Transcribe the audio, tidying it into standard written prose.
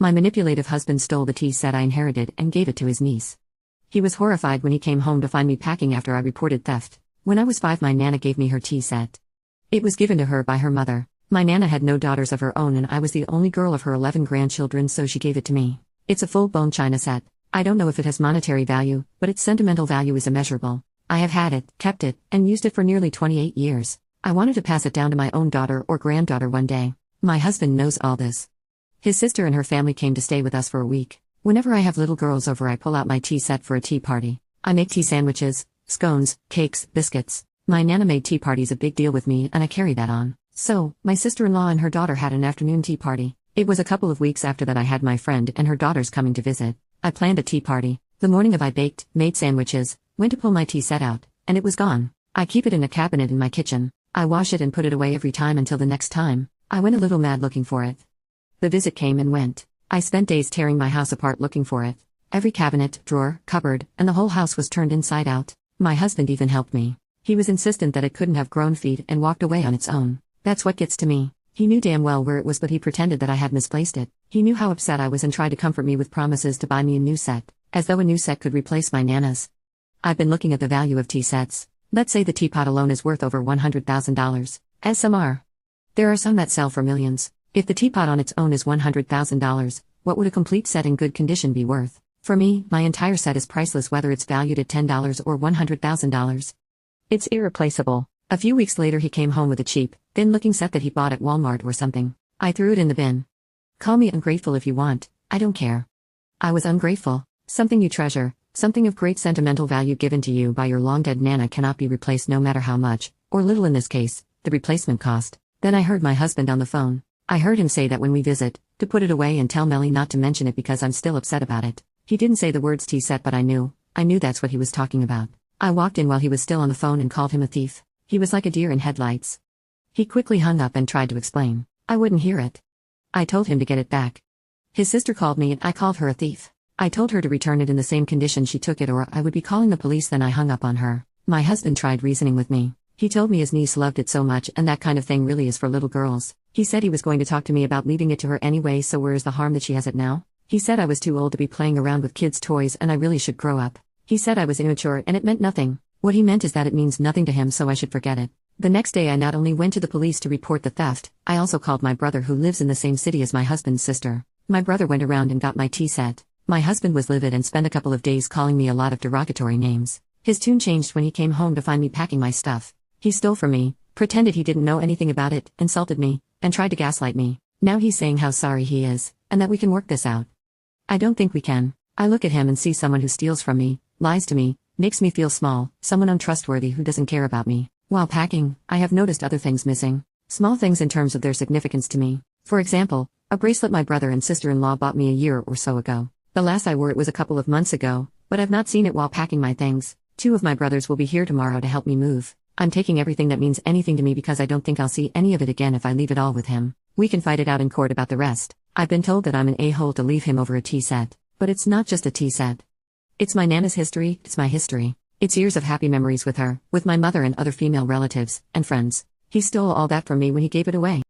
My manipulative husband stole the tea set I inherited and gave it to his niece. He was horrified when he came home to find me packing after I reported theft. When I was 5, my Nana gave me her tea set. It was given to her by her mother. My Nana had no daughters of her own and I was the only girl of her 11 grandchildren, so she gave it to me. It's a full-blown china set. I don't know if it has monetary value, but its sentimental value is immeasurable. I have had it, kept it, and used it for nearly 28 years. I wanted to pass it down to my own daughter or granddaughter one day. My husband knows all this. His sister and her family came to stay with us for a week. Whenever I have little girls over, I pull out my tea set for a tea party. I make tea sandwiches, scones, cakes, biscuits. My Nana made tea parties a big deal with me and I carry that on. So, my sister-in-law and her daughter had an afternoon tea party. It was a couple of weeks after that I had my friend and her daughters coming to visit. I planned a tea party. The morning of I baked, made sandwiches, went to pull my tea set out, and it was gone. I keep it in a cabinet in my kitchen. I wash it and put it away every time until the next time. I went a little mad looking for it. The visit came and went. I spent days tearing my house apart looking for it. Every cabinet, drawer, cupboard, and the whole house was turned inside out. My husband even helped me. He was insistent that it couldn't have grown feet and walked away on its own. That's what gets to me. He knew damn well where it was, but he pretended that I had misplaced it. He knew how upset I was and tried to comfort me with promises to buy me a new set, as though a new set could replace my Nana's. I've been looking at the value of tea sets. Let's say the teapot alone is worth over $100,000, as some are. There are some that sell for millions. If the teapot on its own is $100,000, what would a complete set in good condition be worth? For me, my entire set is priceless, whether it's valued at $10 or $100,000. It's irreplaceable. A few weeks later he came home with a cheap, thin-looking set that he bought at Walmart or something. I threw it in the bin. Call me ungrateful if you want, I don't care. I was ungrateful. Something you treasure, something of great sentimental value given to you by your long-dead Nana cannot be replaced no matter how much, or little in this case, the replacement cost. Then I heard my husband on the phone. I heard him say that when we visit, to put it away and tell Melly not to mention it because I'm still upset about it. He didn't say the words tea set, but I knew that's what he was talking about. I walked in while he was still on the phone and called him a thief. He was like a deer in headlights. He quickly hung up and tried to explain. I wouldn't hear it. I told him to get it back. His sister called me and I called her a thief. I told her to return it in the same condition she took it or I would be calling the police. Then I hung up on her. My husband tried reasoning with me. He told me his niece loved it so much and that kind of thing really is for little girls. He said he was going to talk to me about leaving it to her anyway, so where is the harm that she has it now? He said I was too old to be playing around with kids' toys and I really should grow up. He said I was immature and it meant nothing. What he meant is that it means nothing to him, so I should forget it. The next day I not only went to the police to report the theft, I also called my brother who lives in the same city as my husband's sister. My brother went around and got my tea set. My husband was livid and spent a couple of days calling me a lot of derogatory names. His tune changed when he came home to find me packing my stuff. He stole from me, pretended he didn't know anything about it, insulted me, and tried to gaslight me. Now he's saying how sorry he is, and that we can work this out. I don't think we can. I look at him and see someone who steals from me, lies to me, makes me feel small, someone untrustworthy who doesn't care about me. While packing, I have noticed other things missing. Small things in terms of their significance to me. For example, a bracelet my brother and sister-in-law bought me a year or so ago. The last I wore it was a couple of months ago, but I've not seen it while packing my things. 2 of my brothers will be here tomorrow to help me move. I'm taking everything that means anything to me because I don't think I'll see any of it again if I leave it all with him. We can fight it out in court about the rest. I've been told that I'm an a-hole to leave him over a tea set. But it's not just a tea set. It's my Nana's history, it's my history. It's years of happy memories with her, with my mother and other female relatives, and friends. He stole all that from me when he gave it away.